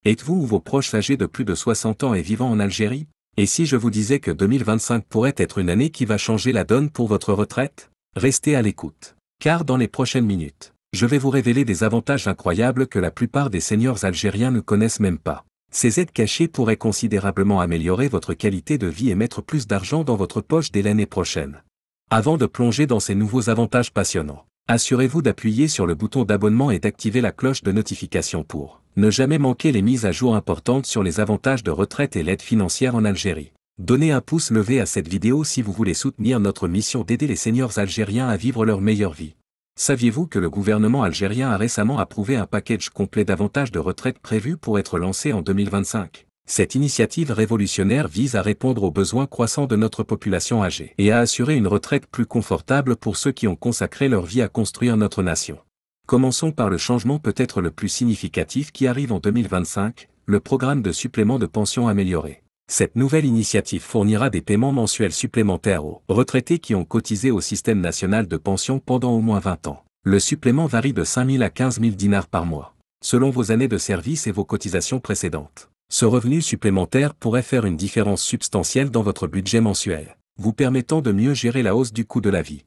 Êtes-vous ou vos proches âgés de plus de 60 ans et vivant en Algérie? Et si je vous disais que 2025 pourrait être une année qui va changer la donne pour votre retraite? Restez à l'écoute. Car dans les prochaines minutes, je vais vous révéler des avantages incroyables que la plupart des seniors algériens ne connaissent même pas. Ces aides cachées pourraient considérablement améliorer votre qualité de vie et mettre plus d'argent dans votre poche dès l'année prochaine. Avant de plonger dans ces nouveaux avantages passionnants, assurez-vous d'appuyer sur le bouton d'abonnement et d'activer la cloche de notification pour ne jamais manquer les mises à jour importantes sur les avantages de retraite et l'aide financière en Algérie. Donnez un pouce levé à cette vidéo si vous voulez soutenir notre mission d'aider les seniors algériens à vivre leur meilleure vie. Saviez-vous que le gouvernement algérien a récemment approuvé un package complet d'avantages de retraite prévu pour être lancé en 2025? Cette initiative révolutionnaire vise à répondre aux besoins croissants de notre population âgée et à assurer une retraite plus confortable pour ceux qui ont consacré leur vie à construire notre nation. Commençons par le changement peut-être le plus significatif qui arrive en 2025, le programme de supplément de pension amélioré. Cette nouvelle initiative fournira des paiements mensuels supplémentaires aux retraités qui ont cotisé au système national de pension pendant au moins 20 ans. Le supplément varie de 5 000 à 15 000 dinars par mois, selon vos années de service et vos cotisations précédentes. Ce revenu supplémentaire pourrait faire une différence substantielle dans votre budget mensuel, vous permettant de mieux gérer la hausse du coût de la vie.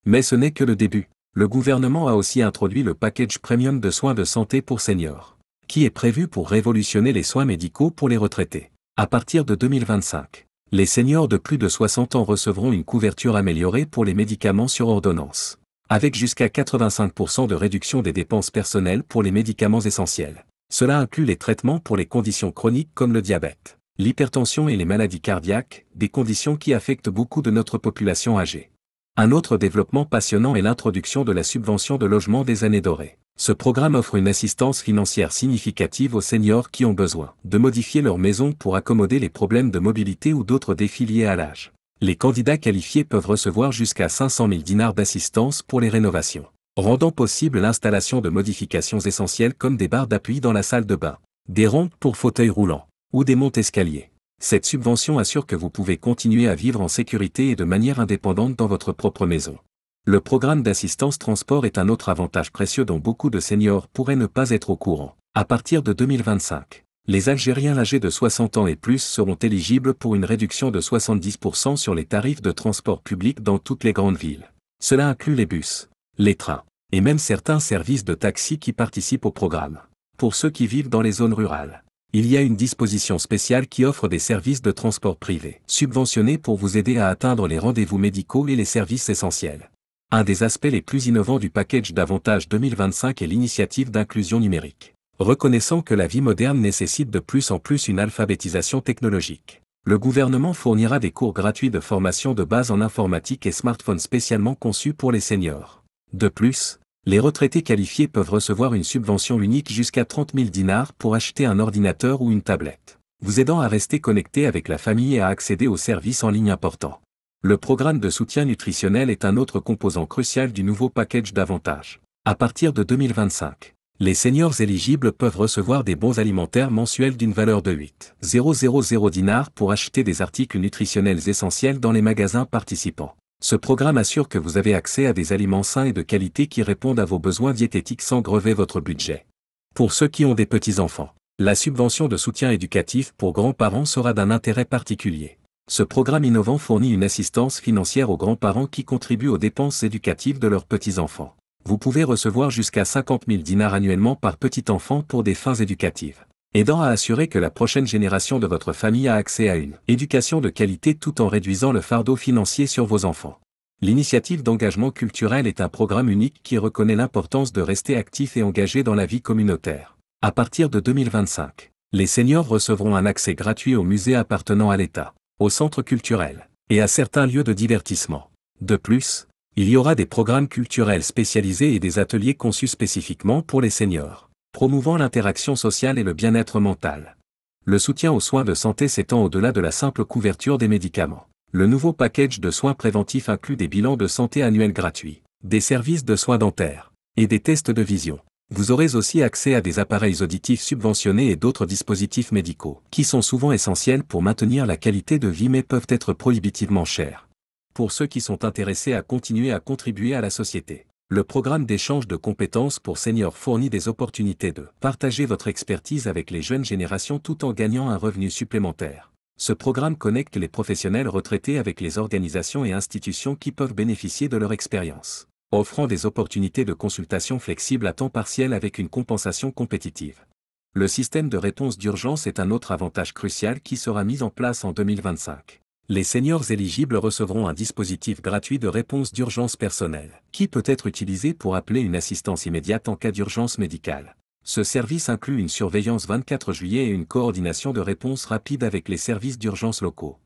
Mais ce n'est que le début. Le gouvernement a aussi introduit le package premium de soins de santé pour seniors, qui est prévu pour révolutionner les soins médicaux pour les retraités. À partir de 2025, les seniors de plus de 60 ans recevront une couverture améliorée pour les médicaments sur ordonnance, avec jusqu'à 85% de réduction des dépenses personnelles pour les médicaments essentiels. Cela inclut les traitements pour les conditions chroniques comme le diabète, l'hypertension et les maladies cardiaques, des conditions qui affectent beaucoup de notre population âgée. Un autre développement passionnant est l'introduction de la subvention de logement des années dorées. Ce programme offre une assistance financière significative aux seniors qui ont besoin de modifier leur maison pour accommoder les problèmes de mobilité ou d'autres défis liés à l'âge. Les candidats qualifiés peuvent recevoir jusqu'à 500 000 dinars d'assistance pour les rénovations, rendant possible l'installation de modifications essentielles comme des barres d'appui dans la salle de bain, des rampes pour fauteuils roulants, ou des monte-escaliers. Cette subvention assure que vous pouvez continuer à vivre en sécurité et de manière indépendante dans votre propre maison. Le programme d'assistance transport est un autre avantage précieux dont beaucoup de seniors pourraient ne pas être au courant. À partir de 2025, les Algériens âgés de 60 ans et plus seront éligibles pour une réduction de 70% sur les tarifs de transport public dans toutes les grandes villes. Cela inclut les bus, les trains, et même certains services de taxi qui participent au programme. Pour ceux qui vivent dans les zones rurales, il y a une disposition spéciale qui offre des services de transport privé, subventionnés pour vous aider à atteindre les rendez-vous médicaux et les services essentiels. Un des aspects les plus innovants du package d'avantages 2025 est l'initiative d'inclusion numérique. Reconnaissant que la vie moderne nécessite de plus en plus une alphabétisation technologique, le gouvernement fournira des cours gratuits de formation de base en informatique et smartphones spécialement conçus pour les seniors. De plus, les retraités qualifiés peuvent recevoir une subvention unique jusqu'à 30 000 dinars pour acheter un ordinateur ou une tablette, vous aidant à rester connecté avec la famille et à accéder aux services en ligne importants. Le programme de soutien nutritionnel est un autre composant crucial du nouveau package d'avantages. À partir de 2025, les seniors éligibles peuvent recevoir des bons alimentaires mensuels d'une valeur de 8,000 dinars pour acheter des articles nutritionnels essentiels dans les magasins participants. Ce programme assure que vous avez accès à des aliments sains et de qualité qui répondent à vos besoins diététiques sans grever votre budget. Pour ceux qui ont des petits-enfants, la subvention de soutien éducatif pour grands-parents sera d'un intérêt particulier. Ce programme innovant fournit une assistance financière aux grands-parents qui contribuent aux dépenses éducatives de leurs petits-enfants. Vous pouvez recevoir jusqu'à 50 000 dinars annuellement par petit-enfant pour des fins éducatives, aidant à assurer que la prochaine génération de votre famille a accès à une éducation de qualité tout en réduisant le fardeau financier sur vos enfants. L'initiative d'engagement culturel est un programme unique qui reconnaît l'importance de rester actif et engagé dans la vie communautaire. À partir de 2025, les seniors recevront un accès gratuit aux musées appartenant à l'État, aux centres culturels, et à certains lieux de divertissement. De plus, il y aura des programmes culturels spécialisés et des ateliers conçus spécifiquement pour les seniors, promouvant l'interaction sociale et le bien-être mental. Le soutien aux soins de santé s'étend au-delà de la simple couverture des médicaments. Le nouveau package de soins préventifs inclut des bilans de santé annuels gratuits, des services de soins dentaires, et des tests de vision. Vous aurez aussi accès à des appareils auditifs subventionnés et d'autres dispositifs médicaux, qui sont souvent essentiels pour maintenir la qualité de vie mais peuvent être prohibitivement chers. Pour ceux qui sont intéressés à continuer à contribuer à la société, Le programme d'échange de compétences pour seniors fournit des opportunités de partager votre expertise avec les jeunes générations tout en gagnant un revenu supplémentaire. Ce programme connecte les professionnels retraités avec les organisations et institutions qui peuvent bénéficier de leur expérience, offrant des opportunités de consultation flexibles à temps partiel avec une compensation compétitive. Le système de réponse d'urgence est un autre avantage crucial qui sera mis en place en 2025. Les seniors éligibles recevront un dispositif gratuit de réponse d'urgence personnelle, qui peut être utilisé pour appeler une assistance immédiate en cas d'urgence médicale. Ce service inclut une surveillance 24 juillet et une coordination de réponse rapide avec les services d'urgence locaux.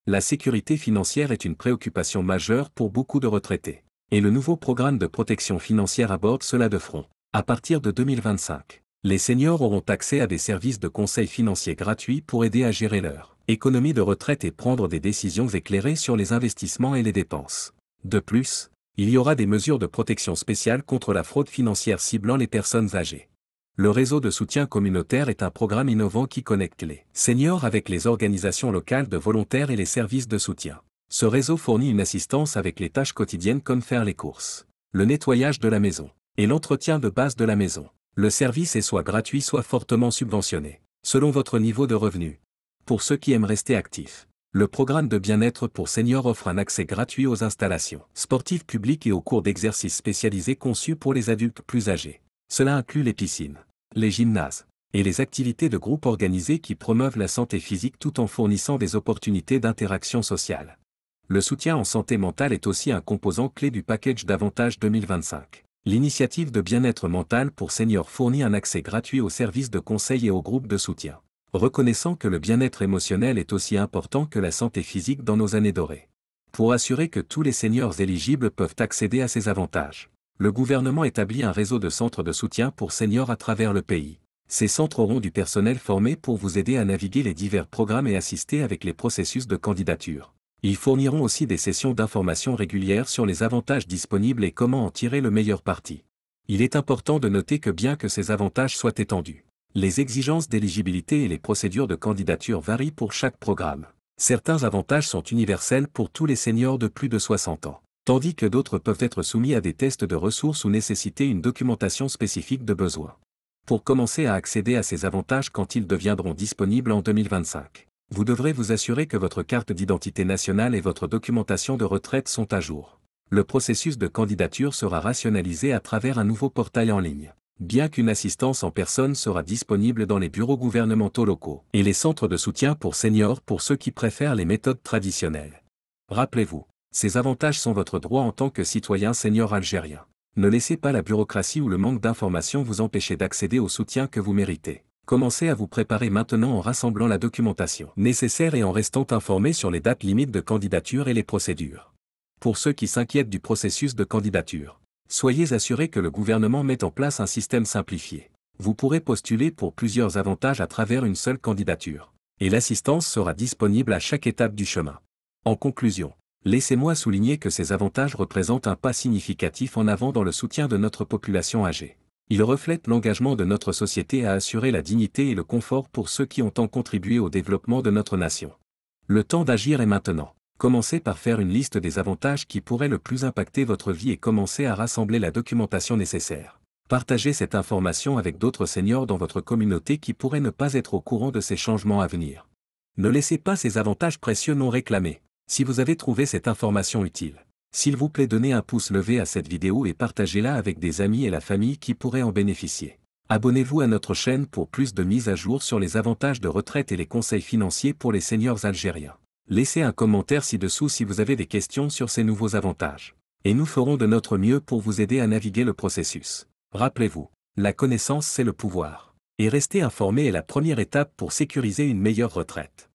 La sécurité financière est une préoccupation majeure pour beaucoup de retraités. Et le nouveau programme de protection financière aborde cela de front. À partir de 2025, les seniors auront accès à des services de conseil financier gratuits pour aider à gérer leur économie de retraite et prendre des décisions éclairées sur les investissements et les dépenses. De plus, il y aura des mesures de protection spéciales contre la fraude financière ciblant les personnes âgées. Le réseau de soutien communautaire est un programme innovant qui connecte les seniors avec les organisations locales de volontaires et les services de soutien. Ce réseau fournit une assistance avec les tâches quotidiennes comme faire les courses, le nettoyage de la maison et l'entretien de base de la maison. Le service est soit gratuit soit fortement subventionné, selon votre niveau de revenu. Pour ceux qui aiment rester actifs, le programme de bien-être pour seniors offre un accès gratuit aux installations sportives publiques et aux cours d'exercice spécialisés conçus pour les adultes plus âgés. Cela inclut les piscines, les gymnases et les activités de groupe organisées qui promeuvent la santé physique tout en fournissant des opportunités d'interaction sociale. Le soutien en santé mentale est aussi un composant clé du package d'avantages 2025. L'initiative de bien-être mental pour seniors fournit un accès gratuit aux services de conseil et aux groupes de soutien, reconnaissant que le bien-être émotionnel est aussi important que la santé physique dans nos années dorées. Pour assurer que tous les seniors éligibles peuvent accéder à ces avantages, le gouvernement établit un réseau de centres de soutien pour seniors à travers le pays. Ces centres auront du personnel formé pour vous aider à naviguer les divers programmes et assister avec les processus de candidature. Ils fourniront aussi des sessions d'information régulières sur les avantages disponibles et comment en tirer le meilleur parti. Il est important de noter que bien que ces avantages soient étendus, les exigences d'éligibilité et les procédures de candidature varient pour chaque programme. Certains avantages sont universels pour tous les seniors de plus de 60 ans, tandis que d'autres peuvent être soumis à des tests de ressources ou nécessiter une documentation spécifique de besoin. Pour commencer à accéder à ces avantages quand ils deviendront disponibles en 2025, vous devrez vous assurer que votre carte d'identité nationale et votre documentation de retraite sont à jour. Le processus de candidature sera rationalisé à travers un nouveau portail en ligne, bien qu'une assistance en personne sera disponible dans les bureaux gouvernementaux locaux et les centres de soutien pour seniors pour ceux qui préfèrent les méthodes traditionnelles. Rappelez-vous, ces avantages sont votre droit en tant que citoyen senior algérien. Ne laissez pas la bureaucratie ou le manque d'informations vous empêcher d'accéder au soutien que vous méritez. Commencez à vous préparer maintenant en rassemblant la documentation nécessaire et en restant informé sur les dates limites de candidature et les procédures. Pour ceux qui s'inquiètent du processus de candidature, soyez assurés que le gouvernement met en place un système simplifié. Vous pourrez postuler pour plusieurs avantages à travers une seule candidature, et l'assistance sera disponible à chaque étape du chemin. En conclusion, laissez-moi souligner que ces avantages représentent un pas significatif en avant dans le soutien de notre population âgée. Ils reflètent l'engagement de notre société à assurer la dignité et le confort pour ceux qui ont tant contribué au développement de notre nation. Le temps d'agir est maintenant. Commencez par faire une liste des avantages qui pourraient le plus impacter votre vie et commencez à rassembler la documentation nécessaire. Partagez cette information avec d'autres seniors dans votre communauté qui pourraient ne pas être au courant de ces changements à venir. Ne laissez pas ces avantages précieux non réclamés. Si vous avez trouvé cette information utile, s'il vous plaît donnez un pouce levé à cette vidéo et partagez-la avec des amis et la famille qui pourraient en bénéficier. Abonnez-vous à notre chaîne pour plus de mises à jour sur les avantages de retraite et les conseils financiers pour les seniors algériens. Laissez un commentaire ci-dessous si vous avez des questions sur ces nouveaux avantages. Et nous ferons de notre mieux pour vous aider à naviguer le processus. Rappelez-vous, la connaissance c'est le pouvoir. Et rester informé est la première étape pour sécuriser une meilleure retraite.